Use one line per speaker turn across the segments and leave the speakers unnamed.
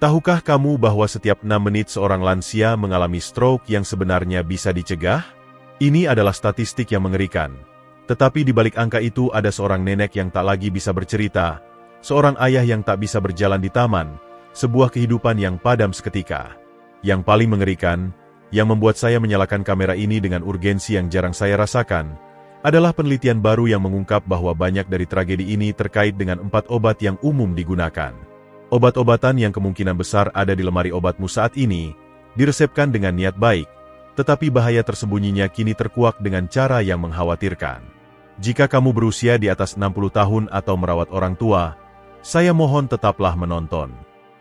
Tahukah kamu bahwa setiap 6 menit seorang lansia mengalami stroke yang sebenarnya bisa dicegah? Ini adalah statistik yang mengerikan. Tetapi di balik angka itu ada seorang nenek yang tak lagi bisa bercerita, seorang ayah yang tak bisa berjalan di taman, sebuah kehidupan yang padam seketika. Yang paling mengerikan, yang membuat saya menyalakan kamera ini dengan urgensi yang jarang saya rasakan, adalah penelitian baru yang mengungkap bahwa banyak dari tragedi ini terkait dengan 4 obat yang umum digunakan. Obat-obatan yang kemungkinan besar ada di lemari obatmu saat ini, diresepkan dengan niat baik, tetapi bahaya tersembunyinya kini terkuak dengan cara yang mengkhawatirkan. Jika kamu berusia di atas 60 tahun atau merawat orang tua, saya mohon tetaplah menonton.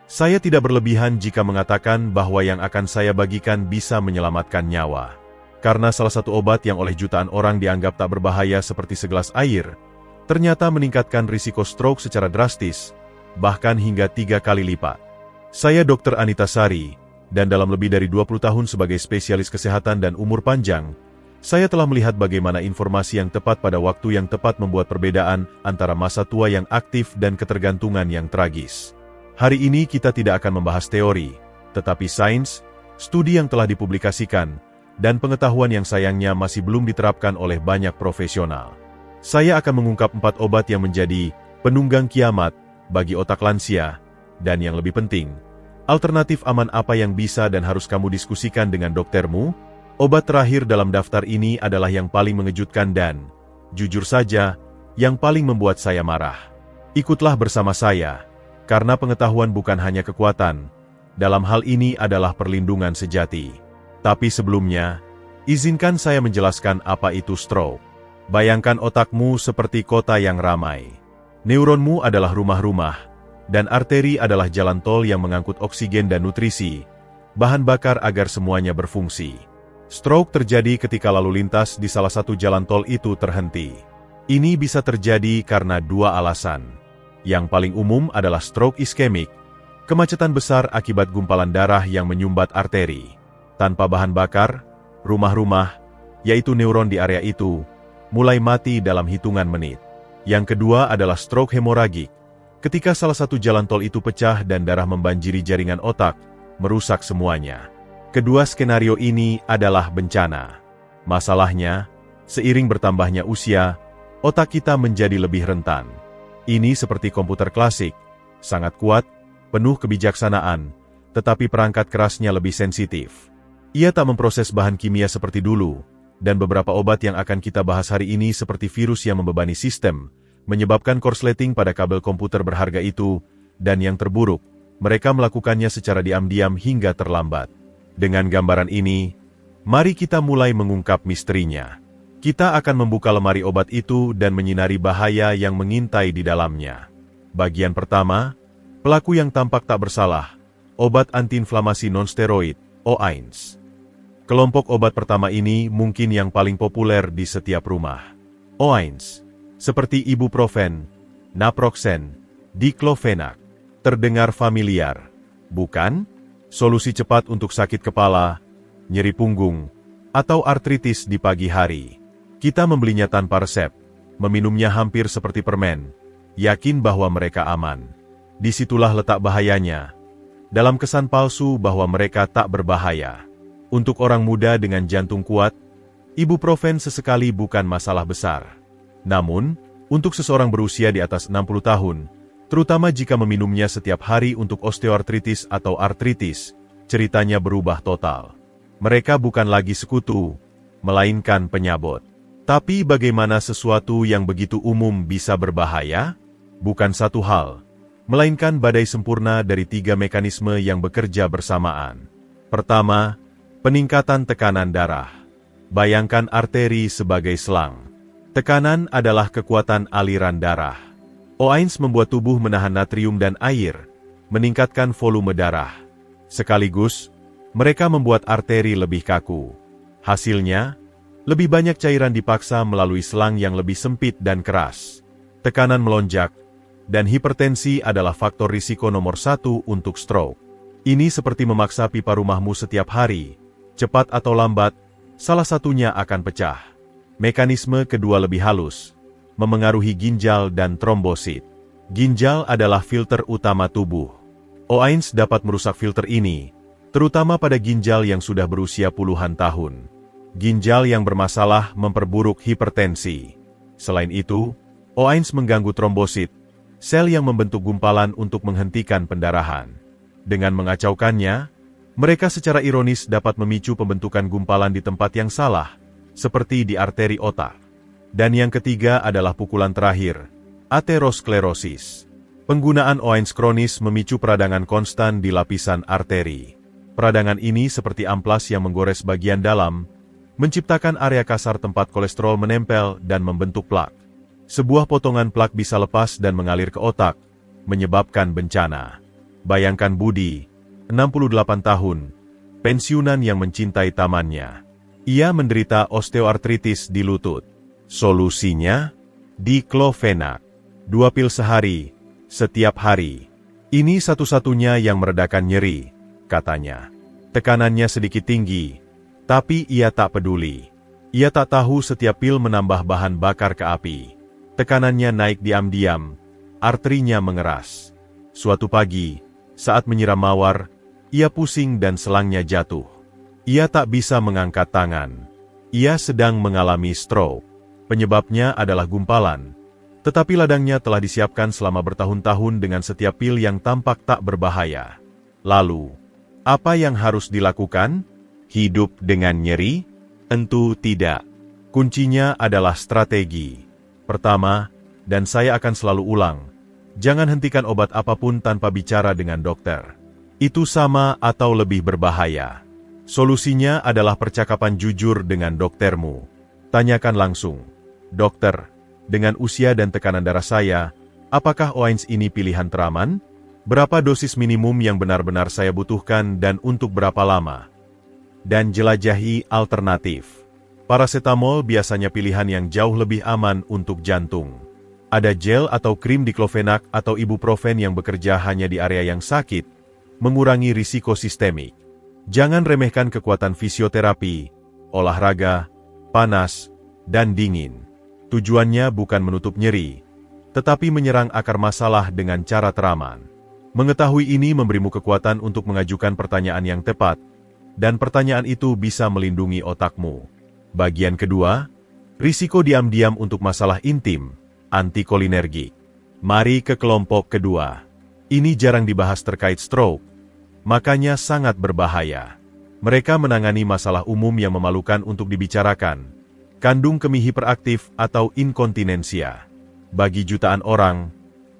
Saya tidak berlebihan jika mengatakan bahwa yang akan saya bagikan bisa menyelamatkan nyawa. Karena salah satu obat yang oleh jutaan orang dianggap tak berbahaya seperti segelas air, ternyata meningkatkan risiko stroke secara drastis, bahkan hingga 3 kali lipat. Saya Dr. Anita Sari, dan dalam lebih dari 20 tahun sebagai spesialis kesehatan dan umur panjang, saya telah melihat bagaimana informasi yang tepat pada waktu yang tepat membuat perbedaan antara masa tua yang aktif dan ketergantungan yang tragis. Hari ini kita tidak akan membahas teori, tetapi sains, studi yang telah dipublikasikan, dan pengetahuan yang sayangnya masih belum diterapkan oleh banyak profesional. Saya akan mengungkap 4 obat yang menjadi penunggang kiamat bagi otak lansia, dan yang lebih penting, alternatif aman apa yang bisa dan harus kamu diskusikan dengan doktermu. Obat terakhir dalam daftar ini adalah yang paling mengejutkan dan, jujur saja, yang paling membuat saya marah. Ikutlah bersama saya, karena pengetahuan bukan hanya kekuatan, dalam hal ini adalah perlindungan sejati. Tapi sebelumnya, izinkan saya menjelaskan apa itu stroke. Bayangkan otakmu seperti kota yang ramai. Neuronmu adalah rumah-rumah, dan arteri adalah jalan tol yang mengangkut oksigen dan nutrisi, bahan bakar agar semuanya berfungsi. Stroke terjadi ketika lalu lintas di salah satu jalan tol itu terhenti. Ini bisa terjadi karena 2 alasan. Yang paling umum adalah stroke iskemik, kemacetan besar akibat gumpalan darah yang menyumbat arteri. Tanpa bahan bakar, rumah-rumah, yaitu neuron di area itu, mulai mati dalam hitungan menit. Yang kedua adalah stroke hemoragik, ketika salah satu jalan tol itu pecah dan darah membanjiri jaringan otak, merusak semuanya. Kedua skenario ini adalah bencana. Masalahnya, seiring bertambahnya usia, otak kita menjadi lebih rentan. Ini seperti komputer klasik, sangat kuat, penuh kebijaksanaan, tetapi perangkat kerasnya lebih sensitif. Ia tak memproses bahan kimia seperti dulu, dan beberapa obat yang akan kita bahas hari ini seperti virus yang membebani sistem, menyebabkan korsleting pada kabel komputer berharga itu, dan yang terburuk, mereka melakukannya secara diam-diam hingga terlambat. Dengan gambaran ini, mari kita mulai mengungkap misterinya. Kita akan membuka lemari obat itu dan menyinari bahaya yang mengintai di dalamnya. Bagian pertama, pelaku yang tampak tak bersalah, obat antiinflamasi nonsteroid, OAINS. Kelompok obat pertama ini mungkin yang paling populer di setiap rumah. OAINS, seperti ibuprofen, naproxen, diclofenac, terdengar familiar, bukan? Solusi cepat untuk sakit kepala, nyeri punggung, atau artritis di pagi hari. Kita membelinya tanpa resep, meminumnya hampir seperti permen, yakin bahwa mereka aman. Disitulah letak bahayanya, dalam kesan palsu bahwa mereka tak berbahaya. Untuk orang muda dengan jantung kuat, ibuprofen sesekali bukan masalah besar. Namun, untuk seseorang berusia di atas 60 tahun, terutama jika meminumnya setiap hari untuk osteoartritis atau artritis, ceritanya berubah total. Mereka bukan lagi sekutu, melainkan penyabot. Tapi bagaimana sesuatu yang begitu umum bisa berbahaya? Bukan satu hal, melainkan badai sempurna dari 3 mekanisme yang bekerja bersamaan. Pertama, peningkatan tekanan darah. Bayangkan arteri sebagai selang. Tekanan adalah kekuatan aliran darah. OAINS membuat tubuh menahan natrium dan air, meningkatkan volume darah. Sekaligus, mereka membuat arteri lebih kaku. Hasilnya, lebih banyak cairan dipaksa melalui selang yang lebih sempit dan keras. Tekanan melonjak, dan hipertensi adalah faktor risiko nomor 1 untuk stroke. Ini seperti memaksa pipa rumahmu setiap hari. Cepat atau lambat, salah satunya akan pecah. Mekanisme kedua lebih halus, memengaruhi ginjal dan trombosit. Ginjal adalah filter utama tubuh. Oains dapat merusak filter ini, terutama pada ginjal yang sudah berusia puluhan tahun. Ginjal yang bermasalah memperburuk hipertensi. Selain itu, Oains mengganggu trombosit, sel yang membentuk gumpalan untuk menghentikan pendarahan. Dengan mengacaukannya, mereka secara ironis dapat memicu pembentukan gumpalan di tempat yang salah, seperti di arteri otak. Dan yang ketiga adalah pukulan terakhir, aterosklerosis. Penggunaan Oains kronis memicu peradangan konstan di lapisan arteri. Peradangan ini seperti amplas yang menggores bagian dalam, menciptakan area kasar tempat kolesterol menempel dan membentuk plak. Sebuah potongan plak bisa lepas dan mengalir ke otak, menyebabkan bencana. Bayangkan Budi, 68 tahun, pensiunan yang mencintai tamannya. Ia menderita osteoartritis di lutut. Solusinya? Diclofenac. 2 pil sehari, setiap hari. Ini satu-satunya yang meredakan nyeri, katanya. Tekanannya sedikit tinggi, tapi ia tak peduli. Ia tak tahu setiap pil menambah bahan bakar ke api. Tekanannya naik diam-diam, arterinya mengeras. Suatu pagi, saat menyiram mawar, ia pusing dan selangnya jatuh. Ia tak bisa mengangkat tangan. Ia sedang mengalami stroke. Penyebabnya adalah gumpalan. Tetapi ladangnya telah disiapkan selama bertahun-tahun dengan setiap pil yang tampak tak berbahaya. Lalu, apa yang harus dilakukan? Hidup dengan nyeri? Tentu tidak. Kuncinya adalah strategi. Pertama, dan saya akan selalu ulang, jangan hentikan obat apapun tanpa bicara dengan dokter. Itu sama atau lebih berbahaya. Solusinya adalah percakapan jujur dengan doktermu. Tanyakan langsung, dokter, dengan usia dan tekanan darah saya, apakah Oains ini pilihan teraman? Berapa dosis minimum yang benar-benar saya butuhkan dan untuk berapa lama? Dan jelajahi alternatif. Paracetamol biasanya pilihan yang jauh lebih aman untuk jantung. Ada gel atau krim diclofenac atau ibuprofen yang bekerja hanya di area yang sakit, mengurangi risiko sistemik. Jangan remehkan kekuatan fisioterapi, olahraga, panas, dan dingin. Tujuannya bukan menutup nyeri, tetapi menyerang akar masalah dengan cara teraman. Mengetahui ini memberimu kekuatan untuk mengajukan pertanyaan yang tepat, dan pertanyaan itu bisa melindungi otakmu. Bagian kedua, risiko diam-diam untuk masalah intim, antikolinergik. Mari ke kelompok kedua. Ini jarang dibahas terkait stroke, makanya sangat berbahaya. Mereka menangani masalah umum yang memalukan untuk dibicarakan. Kandung kemih hiperaktif atau inkontinensia. Bagi jutaan orang,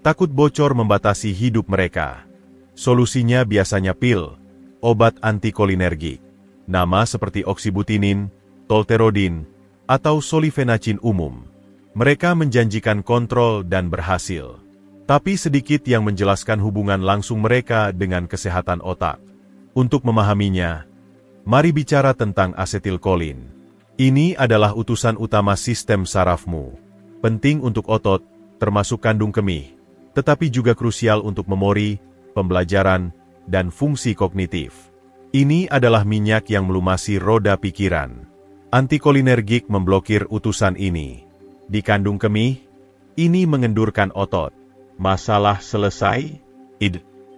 takut bocor membatasi hidup mereka. Solusinya biasanya pil, obat antikolinergik. Nama seperti oksibutinin, tolterodin, atau solifenacin umum. Mereka menjanjikan kontrol dan berhasil. Tapi sedikit yang menjelaskan hubungan langsung mereka dengan kesehatan otak. Untuk memahaminya, mari bicara tentang asetilkolin. Ini adalah utusan utama sistem sarafmu. Penting untuk otot, termasuk kandung kemih, tetapi juga krusial untuk memori, pembelajaran, dan fungsi kognitif. Ini adalah minyak yang melumasi roda pikiran. Antikolinergik memblokir utusan ini. Di kandung kemih, ini mengendurkan otot. Masalah selesai?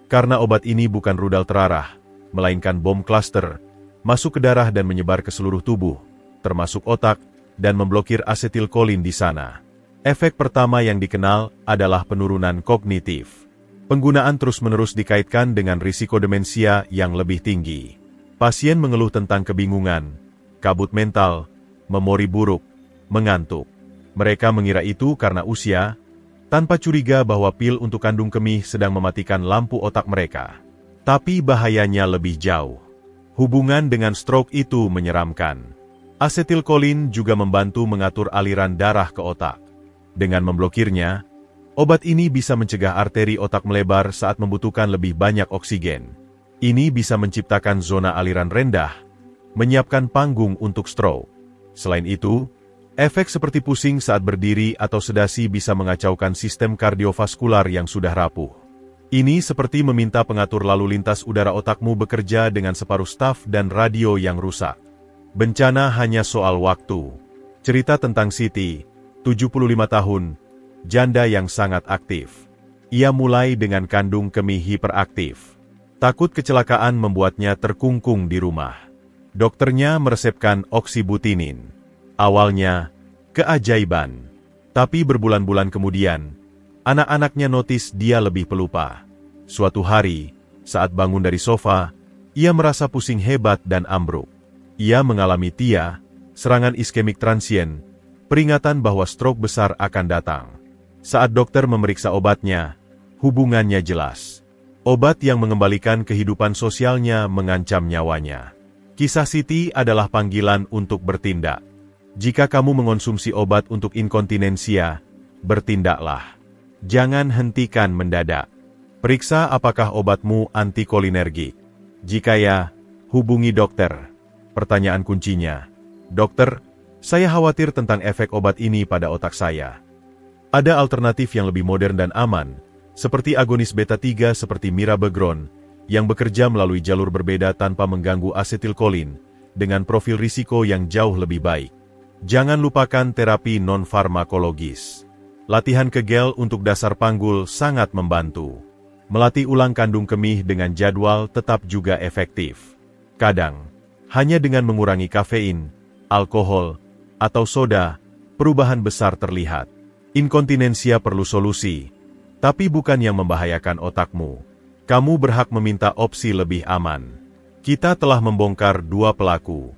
Karena obat ini bukan rudal terarah, melainkan bom klaster, masuk ke darah dan menyebar ke seluruh tubuh, termasuk otak, dan memblokir asetilkolin di sana. Efek pertama yang dikenal adalah penurunan kognitif. Penggunaan terus-menerus dikaitkan dengan risiko demensia yang lebih tinggi. Pasien mengeluh tentang kebingungan, kabut mental, memori buruk, mengantuk. Mereka mengira itu karena usia, tanpa curiga bahwa pil untuk kandung kemih sedang mematikan lampu otak mereka. Tapi bahayanya lebih jauh. Hubungan dengan stroke itu menyeramkan. Asetilkolin juga membantu mengatur aliran darah ke otak. Dengan memblokirnya, obat ini bisa mencegah arteri otak melebar saat membutuhkan lebih banyak oksigen. Ini bisa menciptakan zona aliran rendah, menyiapkan panggung untuk stroke. Selain itu, efek seperti pusing saat berdiri atau sedasi bisa mengacaukan sistem kardiovaskular yang sudah rapuh. Ini seperti meminta pengatur lalu lintas udara otakmu bekerja dengan separuh staf dan radio yang rusak. Bencana hanya soal waktu. Cerita tentang Siti, 75 tahun, janda yang sangat aktif. Ia mulai dengan kandung kemih hiperaktif. Takut kecelakaan membuatnya terkungkung di rumah. Dokternya meresepkan oksibutinin. Awalnya, keajaiban. Tapi berbulan-bulan kemudian, anak-anaknya notis dia lebih pelupa. Suatu hari, saat bangun dari sofa, ia merasa pusing hebat dan ambruk. Ia mengalami TIA, serangan iskemik transien, peringatan bahwa stroke besar akan datang. Saat dokter memeriksa obatnya, hubungannya jelas. Obat yang mengembalikan kehidupan sosialnya mengancam nyawanya. Kisah Siti adalah panggilan untuk bertindak. Jika kamu mengonsumsi obat untuk inkontinensia, bertindaklah. Jangan hentikan mendadak. Periksa apakah obatmu antikolinergik. Jika ya, hubungi dokter. Pertanyaan kuncinya, dokter, saya khawatir tentang efek obat ini pada otak saya. Ada alternatif yang lebih modern dan aman, seperti agonis beta-3 seperti mirabegron, yang bekerja melalui jalur berbeda tanpa mengganggu asetilkolin, dengan profil risiko yang jauh lebih baik. Jangan lupakan terapi non-farmakologis. Latihan kegel untuk dasar panggul sangat membantu. Melatih ulang kandung kemih dengan jadwal tetap juga efektif. Kadang, hanya dengan mengurangi kafein, alkohol, atau soda, perubahan besar terlihat. Inkontinensia perlu solusi, tapi bukan yang membahayakan otakmu. Kamu berhak meminta opsi lebih aman. Kita telah membongkar 2 pelaku.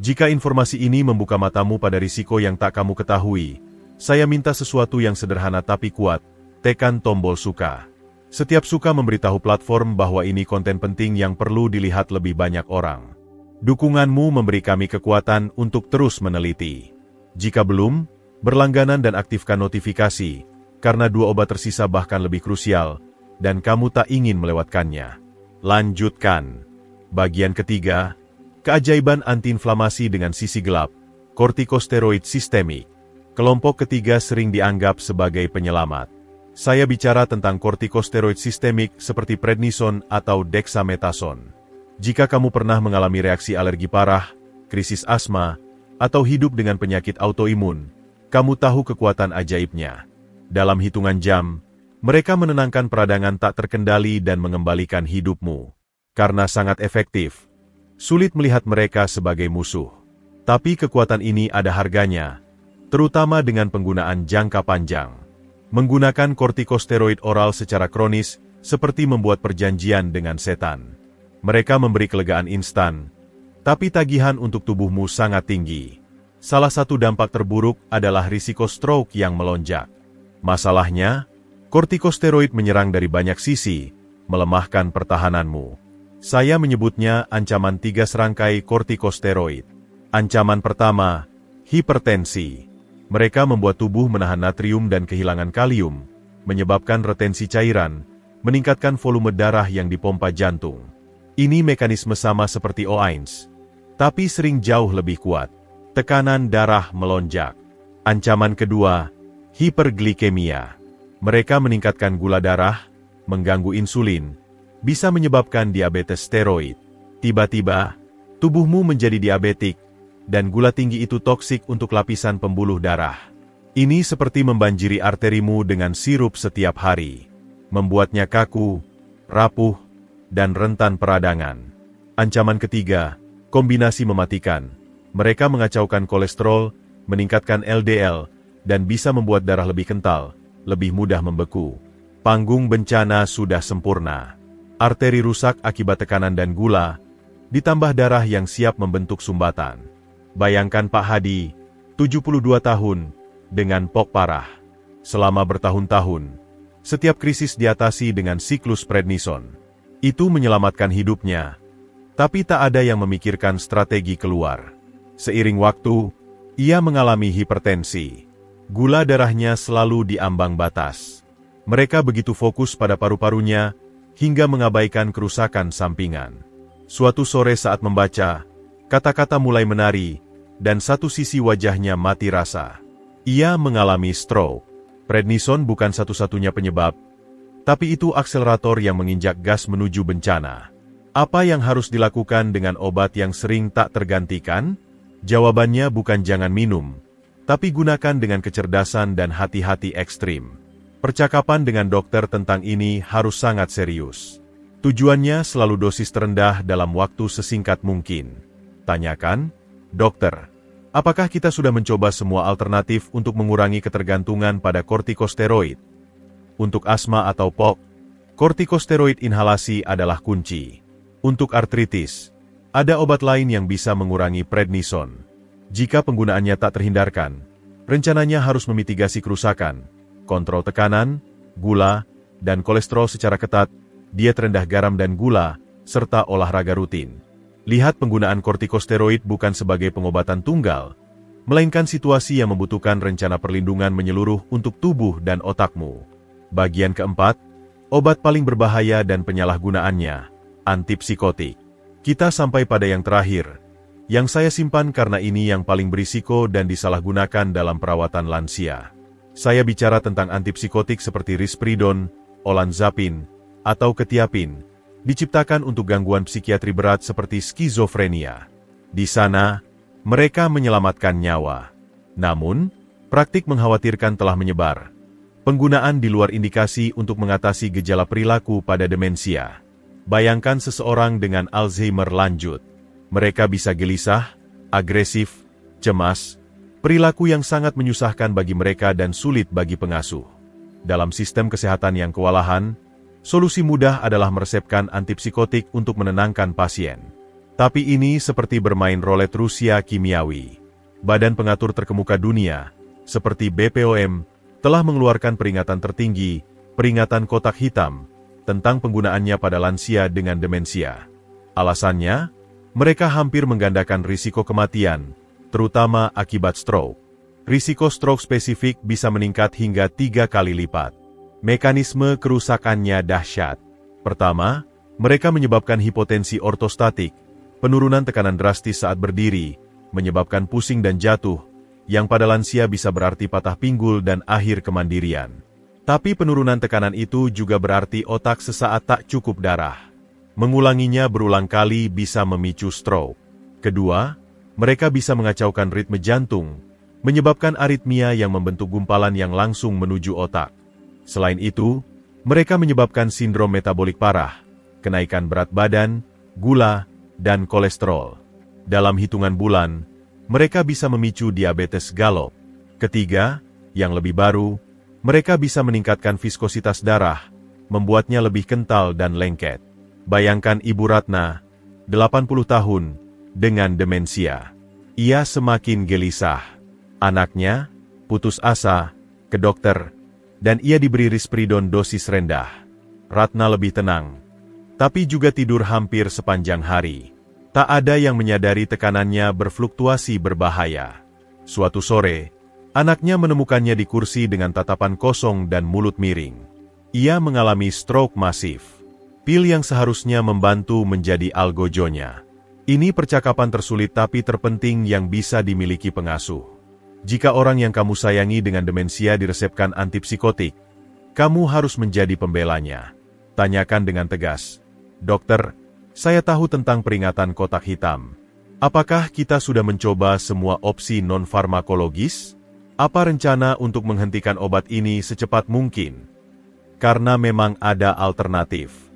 Jika informasi ini membuka matamu pada risiko yang tak kamu ketahui, saya minta sesuatu yang sederhana tapi kuat, tekan tombol suka. Setiap suka memberitahu platform bahwa ini konten penting yang perlu dilihat lebih banyak orang. Dukunganmu memberi kami kekuatan untuk terus meneliti. Jika belum, berlangganan dan aktifkan notifikasi, karena 2 obat tersisa bahkan lebih krusial, dan kamu tak ingin melewatkannya. Lanjutkan. Bagian ketiga, keajaiban antiinflamasi dengan sisi gelap, kortikosteroid sistemik. Kelompok ketiga sering dianggap sebagai penyelamat. Saya bicara tentang kortikosteroid sistemik seperti prednison atau dexamethasone. Jika kamu pernah mengalami reaksi alergi parah, krisis asma, atau hidup dengan penyakit autoimun, kamu tahu kekuatan ajaibnya. Dalam hitungan jam, mereka menenangkan peradangan tak terkendali dan mengembalikan hidupmu. Karena sangat efektif, sulit melihat mereka sebagai musuh. Tapi kekuatan ini ada harganya, terutama dengan penggunaan jangka panjang. Menggunakan kortikosteroid oral secara kronis seperti membuat perjanjian dengan setan. Mereka memberi kelegaan instan, tapi tagihan untuk tubuhmu sangat tinggi. Salah satu dampak terburuk adalah risiko stroke yang melonjak. Masalahnya, kortikosteroid menyerang dari banyak sisi, melemahkan pertahananmu. Saya menyebutnya ancaman 3 serangkai kortikosteroid. Ancaman pertama, hipertensi. Mereka membuat tubuh menahan natrium dan kehilangan kalium, menyebabkan retensi cairan, meningkatkan volume darah yang dipompa jantung. Ini mekanisme sama seperti OAINS, tapi sering jauh lebih kuat. Tekanan darah melonjak. Ancaman kedua, hiperglikemia. Mereka meningkatkan gula darah, mengganggu insulin, bisa menyebabkan diabetes steroid. Tiba-tiba, tubuhmu menjadi diabetik, dan gula tinggi itu toksik untuk lapisan pembuluh darah. Ini seperti membanjiri arterimu dengan sirup setiap hari, membuatnya kaku, rapuh, dan rentan peradangan. Ancaman ketiga, kombinasi mematikan. Mereka mengacaukan kolesterol, meningkatkan LDL, dan bisa membuat darah lebih kental, lebih mudah membeku. Panggung bencana sudah sempurna. Arteri rusak akibat tekanan dan gula, ditambah darah yang siap membentuk sumbatan. Bayangkan Pak Hadi, 72 tahun, dengan POK parah. Selama bertahun-tahun, setiap krisis diatasi dengan siklus prednison. Itu menyelamatkan hidupnya, tapi tak ada yang memikirkan strategi keluar. Seiring waktu, ia mengalami hipertensi. Gula darahnya selalu di ambang batas. Mereka begitu fokus pada paru-parunya, hingga mengabaikan kerusakan sampingan. Suatu sore saat membaca, kata-kata mulai menari, dan satu sisi wajahnya mati rasa. Ia mengalami stroke. Prednison bukan satu-satunya penyebab, tapi itu akselerator yang menginjak gas menuju bencana. Apa yang harus dilakukan dengan obat yang sering tak tergantikan? Jawabannya bukan jangan minum, tapi gunakan dengan kecerdasan dan hati-hati ekstrim. Percakapan dengan dokter tentang ini harus sangat serius. Tujuannya selalu dosis terendah dalam waktu sesingkat mungkin. Tanyakan, dokter, apakah kita sudah mencoba semua alternatif untuk mengurangi ketergantungan pada kortikosteroid? Untuk asma atau POC, kortikosteroid inhalasi adalah kunci. Untuk artritis, ada obat lain yang bisa mengurangi prednison. Jika penggunaannya tak terhindarkan, rencananya harus memitigasi kerusakan, kontrol tekanan, gula, dan kolesterol secara ketat, diet rendah garam dan gula, serta olahraga rutin. Lihat penggunaan kortikosteroid bukan sebagai pengobatan tunggal, melainkan situasi yang membutuhkan rencana perlindungan menyeluruh untuk tubuh dan otakmu. Bagian keempat, obat paling berbahaya dan penyalahgunaannya, antipsikotik. Kita sampai pada yang terakhir, yang saya simpan karena ini yang paling berisiko dan disalahgunakan dalam perawatan lansia. Saya bicara tentang antipsikotik seperti risperidon, olanzapin, atau ketiapin, diciptakan untuk gangguan psikiatri berat seperti skizofrenia. Di sana, mereka menyelamatkan nyawa. Namun, praktik mengkhawatirkan telah menyebar. Penggunaan di luar indikasi untuk mengatasi gejala perilaku pada demensia. Bayangkan seseorang dengan Alzheimer lanjut. Mereka bisa gelisah, agresif, cemas, perilaku yang sangat menyusahkan bagi mereka dan sulit bagi pengasuh. Dalam sistem kesehatan yang kewalahan, solusi mudah adalah meresepkan antipsikotik untuk menenangkan pasien. Tapi ini seperti bermain roulette Rusia kimiawi. Badan pengatur terkemuka dunia, seperti BPOM, telah mengeluarkan peringatan tertinggi, peringatan kotak hitam, tentang penggunaannya pada lansia dengan demensia. Alasannya, mereka hampir menggandakan risiko kematian, terutama akibat stroke. Risiko stroke spesifik bisa meningkat hingga 3 kali lipat. Mekanisme kerusakannya dahsyat. Pertama, mereka menyebabkan hipotensi ortostatik, penurunan tekanan drastis saat berdiri, menyebabkan pusing dan jatuh, yang pada lansia bisa berarti patah pinggul dan akhir kemandirian. Tapi penurunan tekanan itu juga berarti otak sesaat tak cukup darah. Mengulanginya berulang kali bisa memicu stroke. Kedua, mereka bisa mengacaukan ritme jantung, menyebabkan aritmia yang membentuk gumpalan yang langsung menuju otak. Selain itu, mereka menyebabkan sindrom metabolik parah, kenaikan berat badan, gula, dan kolesterol. Dalam hitungan bulan, mereka bisa memicu diabetes galop. Ketiga, yang lebih baru, mereka bisa meningkatkan viskositas darah, membuatnya lebih kental dan lengket. Bayangkan Ibu Ratna, 80 tahun, dengan demensia. Ia semakin gelisah. Anaknya putus asa ke dokter, dan ia diberi risperidon dosis rendah. Ratna lebih tenang, tapi juga tidur hampir sepanjang hari. Tak ada yang menyadari tekanannya berfluktuasi berbahaya. Suatu sore, anaknya menemukannya di kursi dengan tatapan kosong dan mulut miring. Ia mengalami stroke masif. Pil yang seharusnya membantu menjadi algojonya. Ini percakapan tersulit tapi terpenting yang bisa dimiliki pengasuh. Jika orang yang kamu sayangi dengan demensia diresepkan antipsikotik, kamu harus menjadi pembelanya. Tanyakan dengan tegas, "Dokter, saya tahu tentang peringatan kotak hitam. Apakah kita sudah mencoba semua opsi non-farmakologis? Apa rencana untuk menghentikan obat ini secepat mungkin? Karena memang ada alternatif."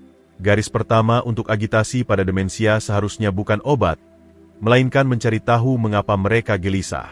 Garis pertama untuk agitasi pada demensia seharusnya bukan obat, melainkan mencari tahu mengapa mereka gelisah.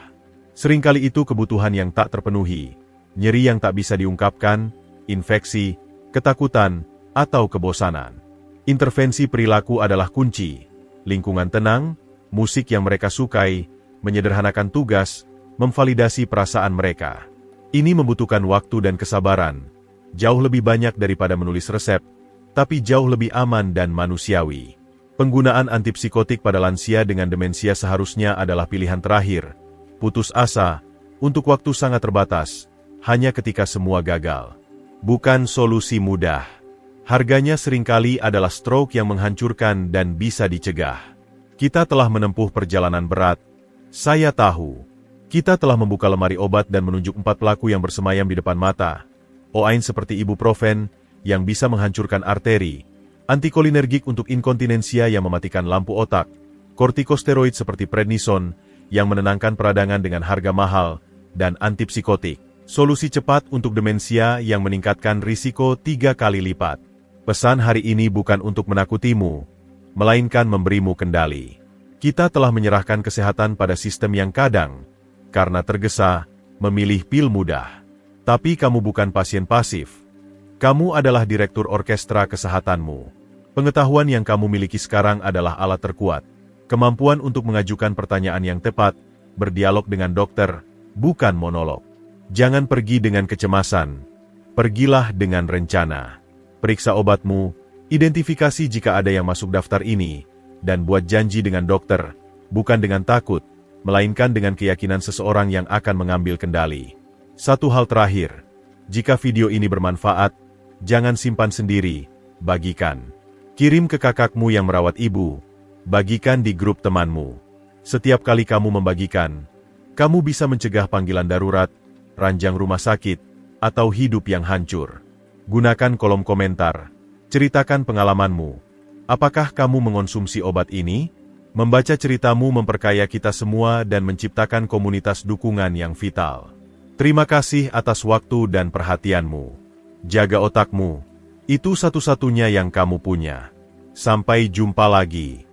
Seringkali itu kebutuhan yang tak terpenuhi, nyeri yang tak bisa diungkapkan, infeksi, ketakutan, atau kebosanan. Intervensi perilaku adalah kunci. Lingkungan tenang, musik yang mereka sukai, menyederhanakan tugas, memvalidasi perasaan mereka. Ini membutuhkan waktu dan kesabaran, jauh lebih banyak daripada menulis resep, tapi jauh lebih aman dan manusiawi. Penggunaan antipsikotik pada lansia dengan demensia seharusnya adalah pilihan terakhir. Putus asa, untuk waktu sangat terbatas, hanya ketika semua gagal. Bukan solusi mudah. Harganya seringkali adalah stroke yang menghancurkan dan bisa dicegah. Kita telah menempuh perjalanan berat. Saya tahu. Kita telah membuka lemari obat dan menunjuk 4 pelaku yang bersemayam di depan mata. Oain seperti ibuprofen, yang bisa menghancurkan arteri, antikolinergik untuk inkontinensia yang mematikan lampu otak, kortikosteroid seperti prednison, yang menenangkan peradangan dengan harga mahal, dan antipsikotik, solusi cepat untuk demensia yang meningkatkan risiko 3 kali lipat. Pesan hari ini bukan untuk menakutimu, melainkan memberimu kendali. Kita telah menyerahkan kesehatan pada sistem yang kadang, karena tergesa, memilih pil mudah. Tapi kamu bukan pasien pasif. Kamu adalah direktur orkestra kesehatanmu. Pengetahuan yang kamu miliki sekarang adalah alat terkuat. Kemampuan untuk mengajukan pertanyaan yang tepat, berdialog dengan dokter, bukan monolog. Jangan pergi dengan kecemasan. Pergilah dengan rencana. Periksa obatmu, identifikasi jika ada yang masuk daftar ini, dan buat janji dengan dokter, bukan dengan takut, melainkan dengan keyakinan seseorang yang akan mengambil kendali. Satu hal terakhir, jika video ini bermanfaat, jangan simpan sendiri, bagikan. Kirim ke kakakmu yang merawat ibu, bagikan di grup temanmu. Setiap kali kamu membagikan, kamu bisa mencegah panggilan darurat, ranjang rumah sakit, atau hidup yang hancur. Gunakan kolom komentar, ceritakan pengalamanmu. Apakah kamu mengonsumsi obat ini? Membaca ceritamu memperkaya kita semua dan menciptakan komunitas dukungan yang vital. Terima kasih atas waktu dan perhatianmu. Jaga otakmu, itu satu-satunya yang kamu punya. Sampai jumpa lagi.